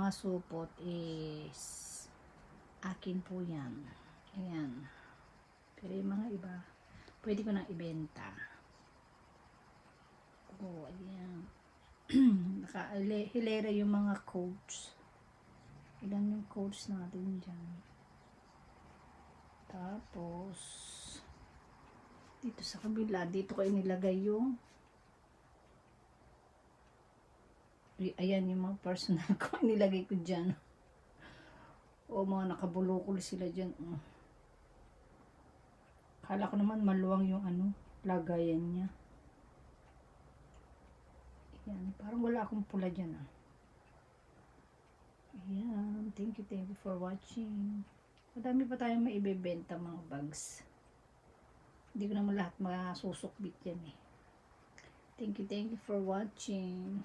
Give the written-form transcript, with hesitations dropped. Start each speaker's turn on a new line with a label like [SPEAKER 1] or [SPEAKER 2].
[SPEAKER 1] mga supot is akin po yan. Ayan. Pero yung mga iba, pwede ko nang ibenta. Oh, ayan. Hilera yung mga coats. Ilan yung coats natin dyan. Tapos, dito sa kabila, dito ko inilagay yung ayan yung mga personal ko. Inilagay ko dyan. O mga nakabulukol sila dyan. Kala ko naman maluwang yung lagayan niya. Ayan, parang wala akong pula dyan Ayan, thank you for watching. Madami pa tayong maibebenta mga bags. Hindi ko naman lahat masusukbit yan Thank you for watching.